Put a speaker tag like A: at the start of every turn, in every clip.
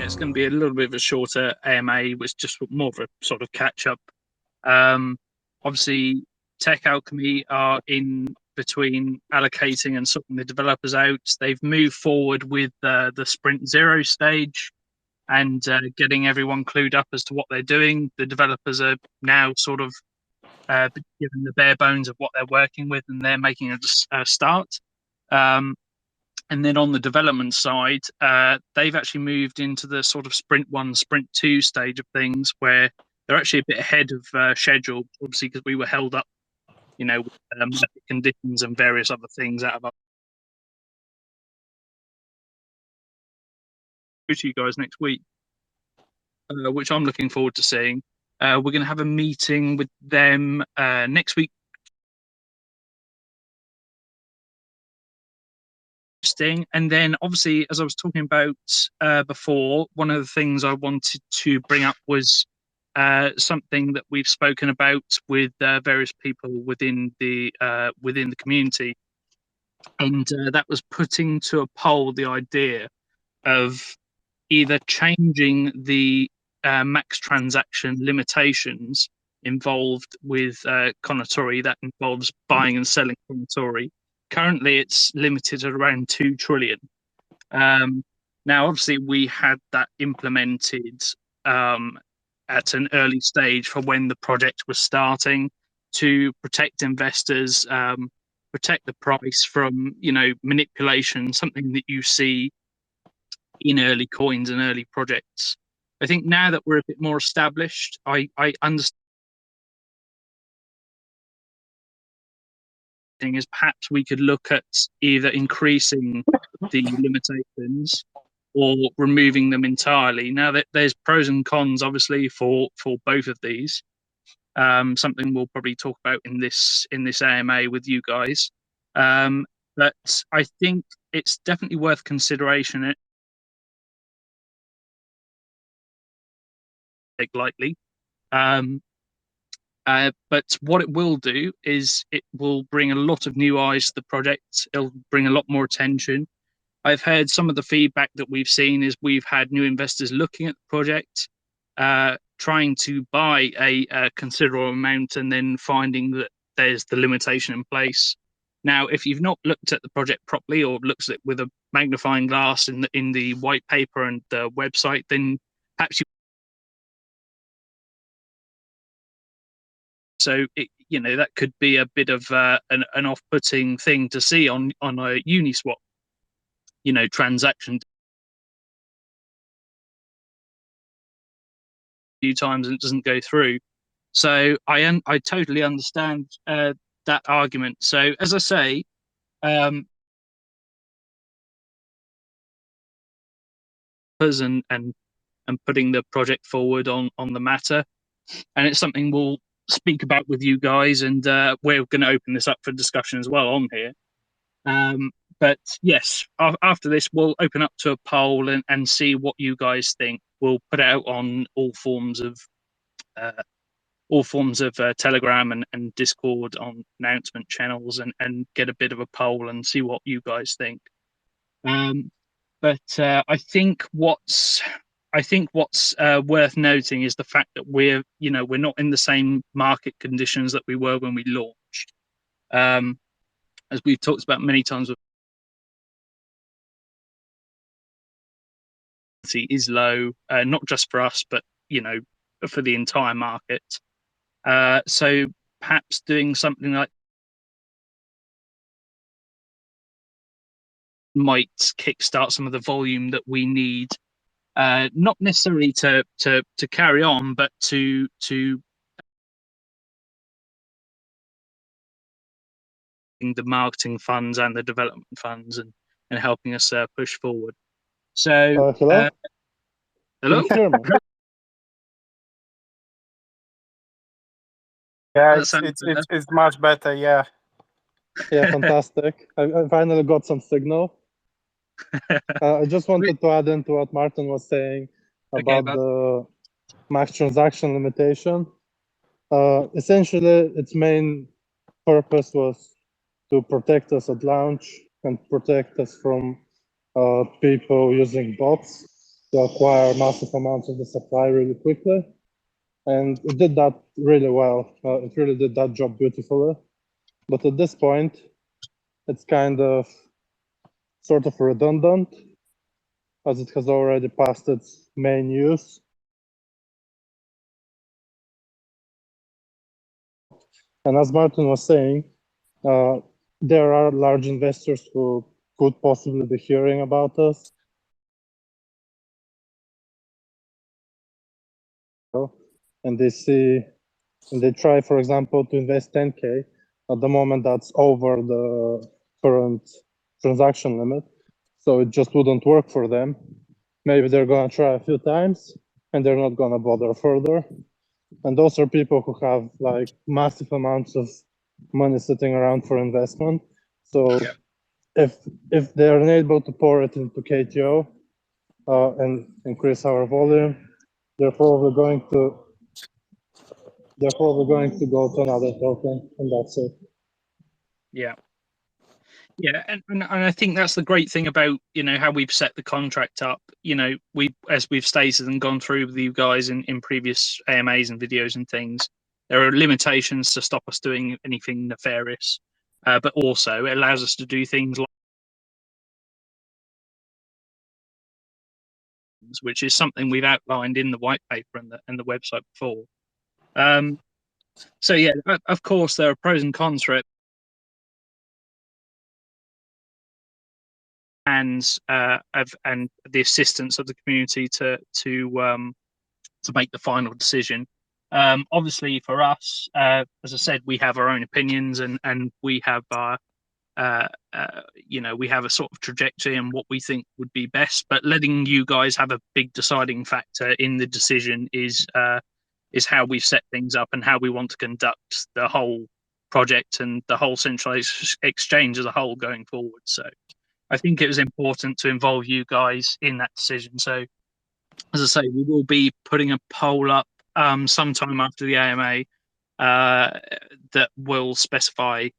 A: it's going to be a little bit of a shorter AMA, which just more of a sort of catch up. Obviously, Tech Alchemy are in between allocating and sorting the developers out. They've moved forward with the Sprint Zero stage and getting everyone clued up as to what they're doing. The developers are now sort of given the bare bones of what they're working with, and they're making a start. And then on the development side, they've actually moved into the sort of Sprint 1, Sprint 2 stage of things, where they're actually a bit ahead of schedule, obviously, because we were held up, with market conditions and various other things out of our. To you guys next week, which I'm looking forward to seeing. We're going to have a meeting with them next week. And then obviously, as I was talking about before, one of the things I wanted to bring up was something that we've spoken about with various people within the community, and that was putting to a poll the idea of either changing the max transaction limitations involved with Kounotori, that involves buying and selling Kounotori. Currently, it's limited at around 2 trillion. Now, obviously, we had that implemented at an early stage for when the project was starting to protect investors, protect the price from, manipulation, something that you see in early coins and early projects. I think now that we're a bit more established, I understand is perhaps we could look at either increasing the limitations or removing them entirely. Now that there's pros and cons, obviously, for both of these. Something we'll probably talk about in this AMA with you guys. But I think it's definitely worth consideration. Take lightly. But what it will do is it will bring a lot of new eyes to the project. It'll bring a lot more attention. I've heard some of the feedback that we've seen is we've had new investors looking at the project, trying to buy a considerable amount and then finding that there's the limitation in place. Now, if you've not looked at the project properly or looked at it with a magnifying glass in the white paper and the website, then perhaps you. So that could be a bit of an off-putting thing to see on a Uniswap, transaction. A few times and it doesn't go through. So I totally understand that argument. So as I say, and putting the project forward on the matter, and it's something we'll speak about with you guys, and we're going to open this up for discussion as well on here. But yes, after this, we'll open up to a poll and see what you guys think. We'll put it out on all forms of Telegram and Discord on announcement channels, and get a bit of a poll and see what you guys think. But I think what's worth noting is the fact that we're not in the same market conditions that we were when we launched. As we've talked about many times, is low, not just for us, but for the entire market. So perhaps doing something like might kickstart some of the volume that we need, not necessarily to carry on, but to the marketing funds and the development funds and helping us push forward. So
B: hello.
A: Hello.
B: Can you hear me?
C: Yeah, it's much better. Yeah.
B: Yeah, fantastic. I finally got some signal. I just wanted to add into what Martin was saying about the max transaction limitation. Essentially, its main purpose was to protect us at launch and protect us from people using bots. to acquire massive amounts of the supply really quickly. And it did that really well. It really did that job beautifully. But at this point, it's kind of sort of redundant, as it has already passed its main use. And as Martin was saying, there are large investors who could possibly be hearing about us. And they try, for example, to invest 10K. At the moment, that's over the current transaction limit. So it just wouldn't work for them. Maybe they're going to try a few times and they're not going to bother further. And those are people who have like massive amounts of money sitting around for investment. So if they're unable to pour it into KTO and increase our volume, they're probably going to go to another token, and that's it.
A: Yeah. Yeah, and I think that's the great thing about, you know, how we've set the contract up. You know, as we've stated and gone through with you guys in previous AMAs and videos and things, there are limitations to stop us doing anything nefarious, but also it allows us to do things like, which is something we've outlined in the white paper and the website before. So yeah, of course there are pros and cons for it. And the assistance of the community to make the final decision. Obviously, for us, as I said, we have our own opinions, and we have our, you know, we have a sort of trajectory and what we think would be best. But letting you guys have a big deciding factor in the decision is how we've set things up and how we want to conduct the whole project and the whole centralized exchange as a whole going forward. So I think it was important to involve you guys in that decision. So, as I say, we will be putting a poll up sometime after the AMA that will specify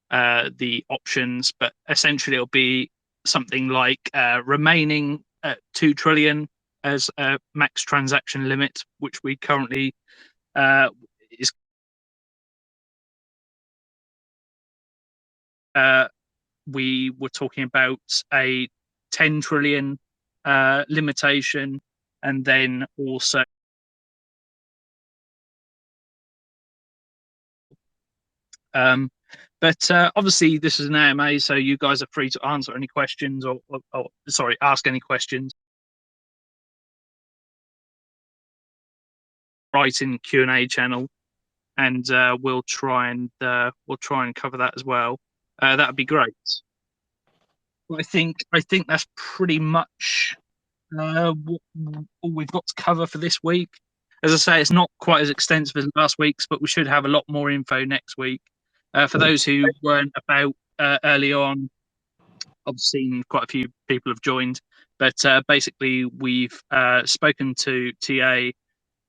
A: the options, but essentially it'll be something like remaining at 2 trillion as a max transaction limit, which we currently is we were talking about a 10 trillion limitation, and then also but obviously this is an AMA, so you guys are free to answer any questions or sorry, ask any questions. Write in Q&A channel, and we'll try and cover that as well. That would be great. I think that's pretty much what we've got to cover for this week. As I say, it's not quite as extensive as last week's, but we should have a lot more info next week. For those who weren't about early on, I've seen quite a few people have joined, but basically we've spoken to TA.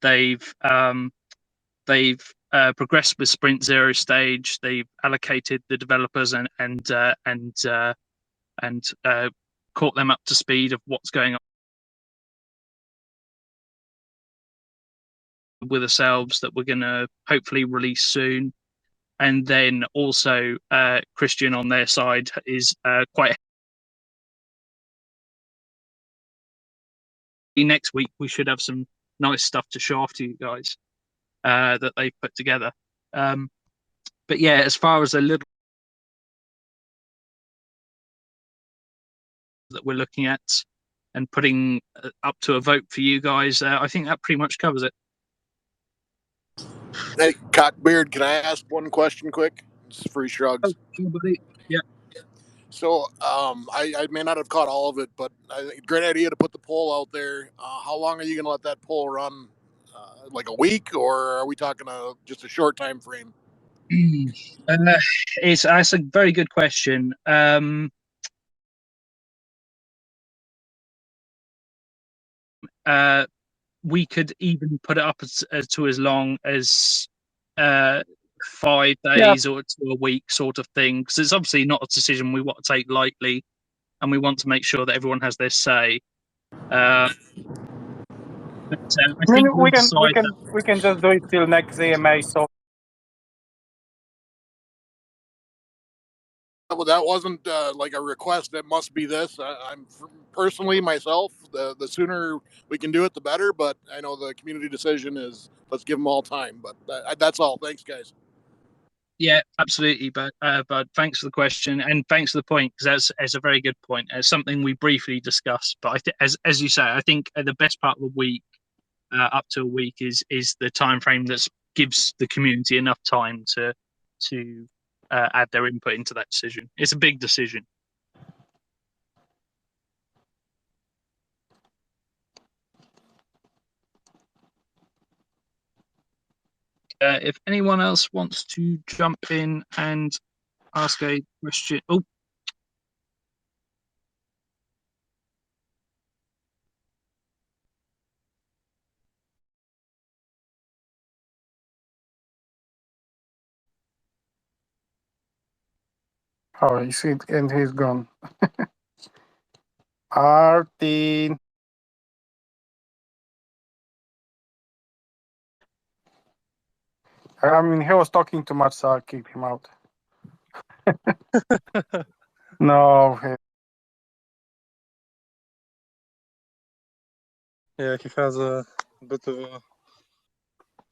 A: They've progressed with Sprint Zero stage. They've allocated the developers and caught them up to speed of what's going on with ourselves that we're going to hopefully release soon. And then also Christian on their side is quite. Next week we should have some nice stuff to show off to you guys that they've put together. But yeah, as far as a little that we're looking at and putting up to a vote for you guys, I think that pretty much covers it.
D: Hey, Cockbeard, can I ask one question quick? It's free shrugs.
A: Oh, buddy. Yeah.
D: So I may not have caught all of it, but I think great idea to put the poll out there. How long are you going to let that poll run? Like a week, or are we talking just a short time frame?
A: That's a very good question. We could even put it up to as long as 5 days or to a week sort of thing, because it's obviously not a decision we want to take lightly, and we want to make sure that everyone has their say.
C: I mean, we can just do it till next AMA. So
D: that wasn't like a request. That must be this. I'm personally myself. The sooner we can do it, the better. But I know the community decision is let's give them all time. But that's all. Thanks, guys.
A: Yeah, absolutely, but thanks for the question and thanks for the point, because that's a very good point. It's something we briefly discussed, but I think, as you say, I think the best part of the week, up to a week, is the time frame that gives the community enough time to add their input into that decision. It's a big decision. If anyone else wants to jump in and ask a question. Oh.
C: oh, you see, and he's gone. Martin. I mean, he was talking too much, so I kicked him out. No.
B: Yeah, he has a bit of a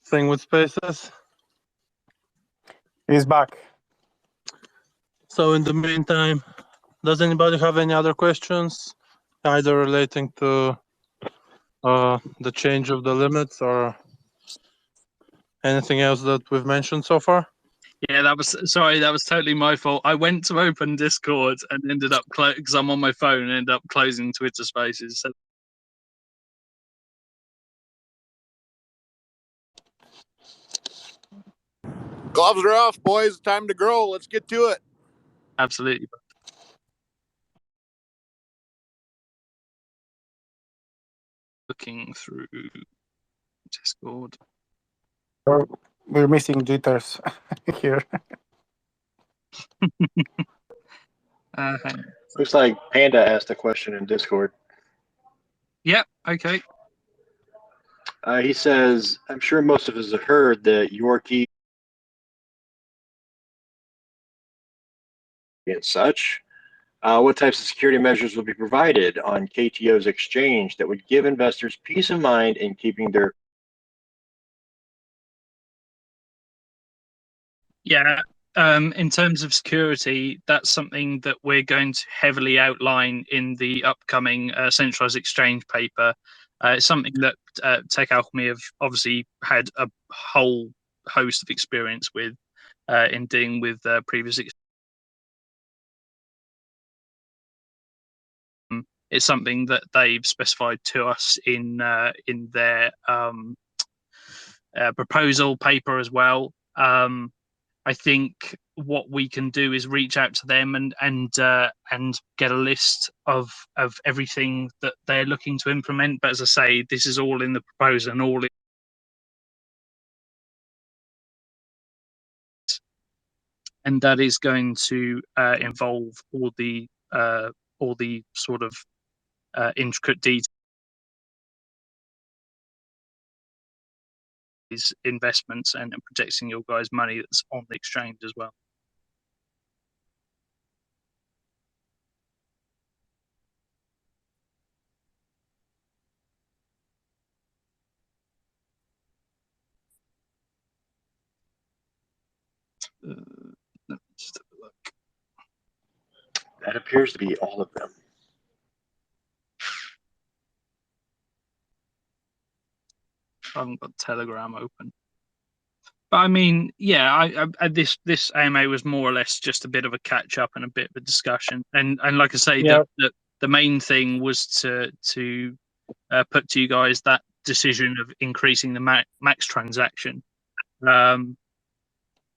B: thing with spaces.
C: He's back.
B: So in the meantime, does anybody have any other questions, either relating to the change of the limits or anything else that we've mentioned so far?
A: Yeah, that was totally my fault. I went to open Discord and ended up because I'm on my phone and ended up closing Twitter Spaces. So
D: Gloves are off, boys. Time to grow. Let's get to it.
A: absolutely. Looking through Discord.
C: We're missing jitters here.
E: Looks like Panda asked a question in Discord.
A: Yep. Okay.
E: He says, I'm sure most of us have heard that Yorkie and such. What types of security measures will be provided on KTO's exchange that would give investors peace of mind in keeping their...
A: Yeah. In terms of security, that's something that we're going to heavily outline in the upcoming centralized exchange paper. It's something that Tech Alchemy have obviously had a whole host of experience with in dealing with previous. It's something that they've specified to us in their proposal paper as well. I think what we can do is reach out to them and get a list of everything that they're looking to implement. But as I say, this is all in the proposal and all. And that is going to involve all the sort of intricate details, investments, and protecting your guys' money that's on the exchange as well. Let me just have a look.
E: That appears to be all of them.
A: I haven't got Telegram open. But I mean, yeah, this AMA was more or less just a bit of a catch up and a bit of a discussion. And like I say, the main thing was to put to you guys that decision of increasing the max transaction. I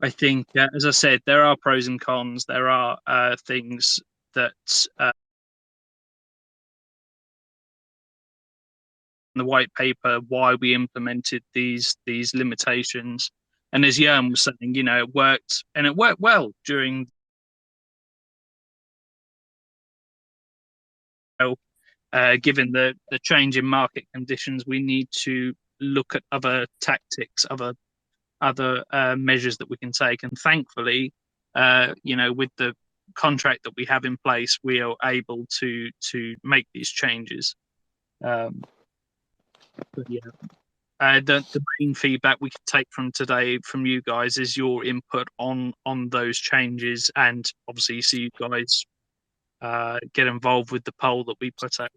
A: think, as I said, there are pros and cons. There are things that the white paper why we implemented these limitations. And as Jan was saying, it worked, and it worked well during given the change in market conditions, we need to look at other tactics, other measures that we can take. And thankfully, with the contract that we have in place, we are able to make these changes. The main feedback we could take from today from you guys is your input on those changes, and obviously see you guys get involved with the poll that we put out.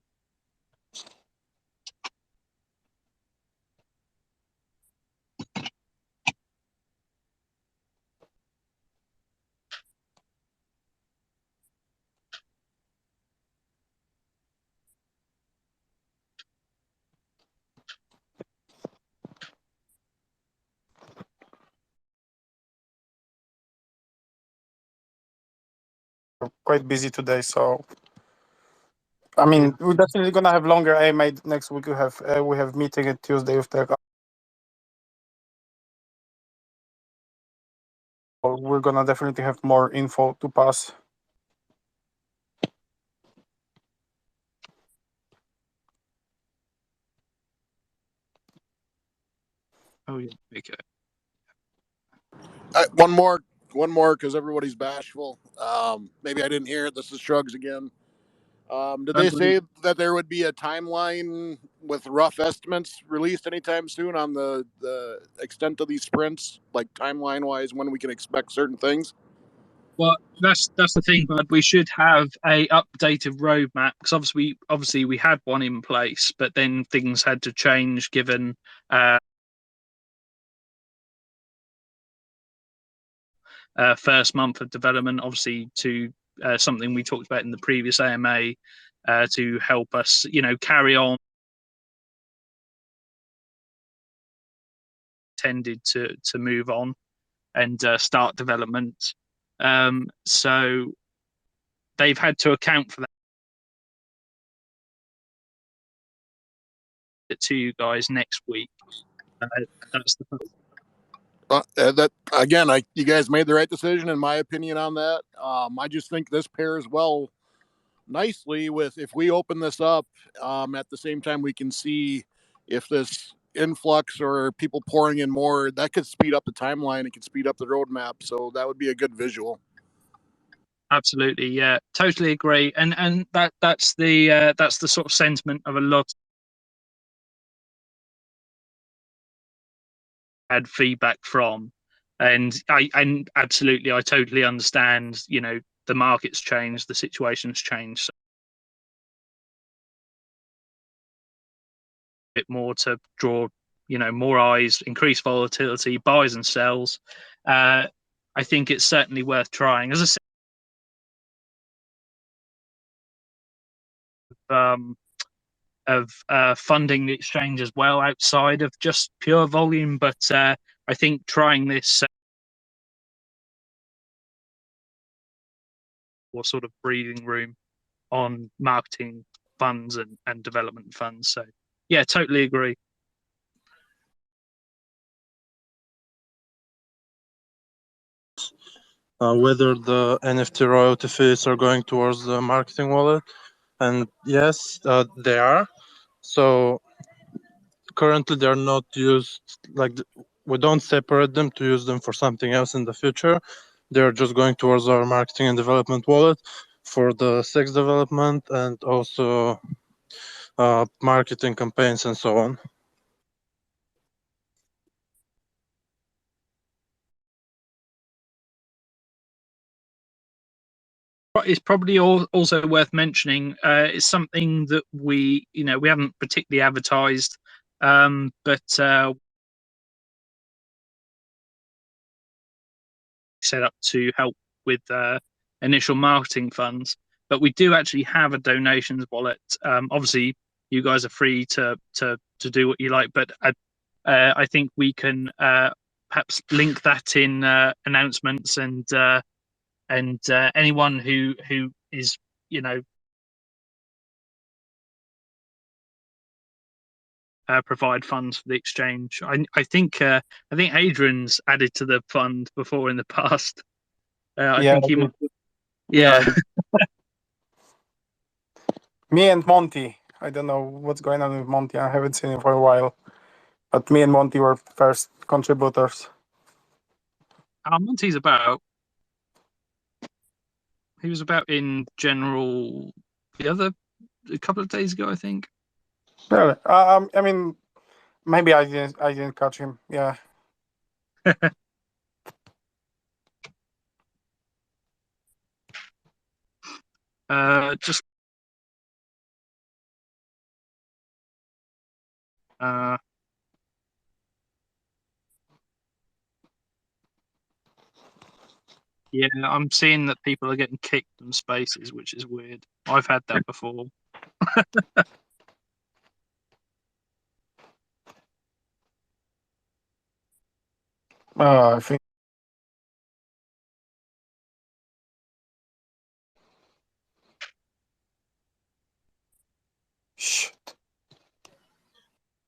C: Quite busy today, so I mean, we're definitely gonna have longer AMA next week. We have meeting at Tuesday with the. We're gonna definitely have more info to pass.
A: Oh yeah, okay.
D: One more, because everybody's bashful. Maybe I didn't hear it. This is Shrugs again. Did they say that there would be a timeline with rough estimates released anytime soon on the extent of these sprints, like timeline-wise, when we can expect certain things?
A: Well, that's the thing, but we should have a updated roadmap, because obviously we had one in place, but then things had to change given first month of development, obviously to something we talked about in the previous AMA to help us, carry on. Tended to move on and start development. So they've had to account for that to you guys next week. That's the
D: that again, you guys made the right decision in my opinion on that. I just think this pairs well nicely with, if we open this up at the same time we can see if this influx or people pouring in more, that could speed up the timeline, it could speed up the roadmap, so that would be a good visual.
A: Absolutely, yeah, totally agree, and that's the sort of sentiment of a lot had feedback from, and I absolutely, I totally understand, the market's changed, the situation's changed, so a bit more to draw more eyes, increase volatility, buys and sells. I think it's certainly worth trying. As I said, of funding the exchange as well outside of just pure volume, but I think trying this or sort of breathing room on marketing funds and development funds. So yeah, totally agree.
B: Whether the NFT royalty fees are going towards the marketing wallet, and yes, they are. So currently they're not used, like we don't separate them to use them for something else in the future. They're just going towards our marketing and development wallet for the sex development and also marketing campaigns and so on.
A: It's probably also worth mentioning. It's something that we haven't particularly advertised, but set up to help with initial marketing funds. But we do actually have a donations wallet. Obviously, you guys are free to do what you like, but I think we can perhaps link that in announcements, and anyone who is provide funds for the exchange. I think Adrian's added to the fund before in the past. I think he might. Yeah.
C: Me and Monty I don't know what's going on with Monty. I haven't seen him for a while. But me and Monty were first contributors.
A: Monty's about. He was about in general a couple of days ago, I think.
C: Really? I mean, maybe I didn't catch him. Yeah.
A: Just yeah, I'm seeing that people are getting kicked from spaces, which is weird. I've had that before.
C: I think. Shit.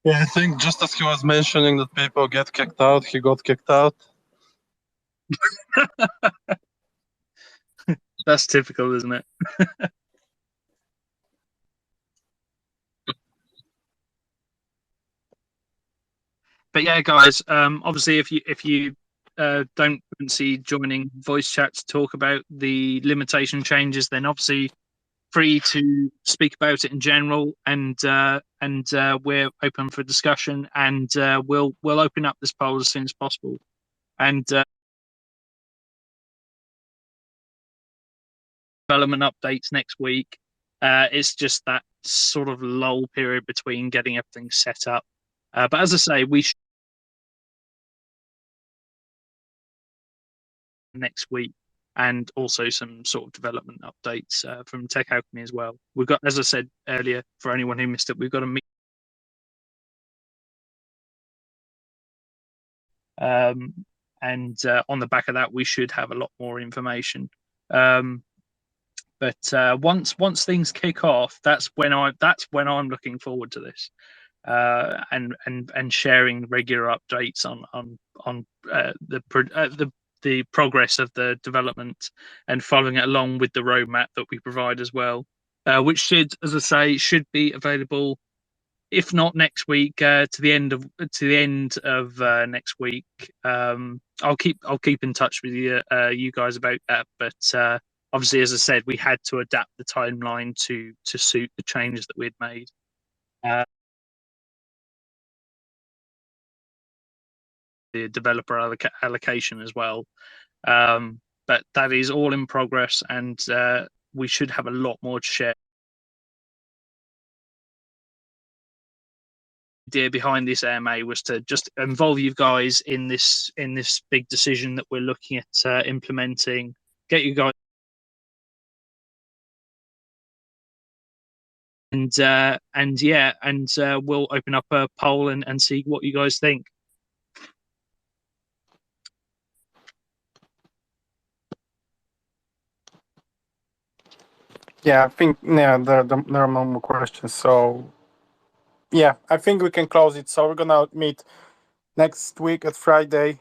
B: Yeah, I think just as he was mentioning that people get kicked out, he got kicked out.
A: That's typical, isn't it? But yeah, guys, obviously if you don't fancy joining voice chat to talk about the limitation changes, then obviously free to speak about it in general, and we're open for discussion, and we'll open up this poll as soon as possible. And development updates next week. It's just that sort of lull period between getting everything set up. But as I say, we should next week, and also some sort of development updates from Tech Alchemy as well. We've got, as I said earlier, for anyone who missed it, we've got a meet. And on the back of that, we should have a lot more information. But once things kick off, that's when I'm looking forward to this, and sharing regular updates on the progress of the development, and following it along with the roadmap that we provide as well, which should, as I say, should be available, if not next week, to the end of next week. I'll keep in touch with you guys about that. But obviously, as I said, we had to adapt the timeline to suit the changes that we'd made. The developer allocation as well. But that is all in progress, and we should have a lot more to share. The idea behind this AMA was to just involve you guys in this big decision that we're looking at implementing. Get you guys, and we'll open up a poll and see what you guys think.
C: Yeah, I think there are no more questions. So yeah, I think we can close it. So we're gonna meet next week at Friday,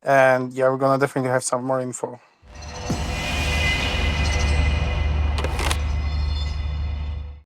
C: and yeah, we're gonna definitely have some more info.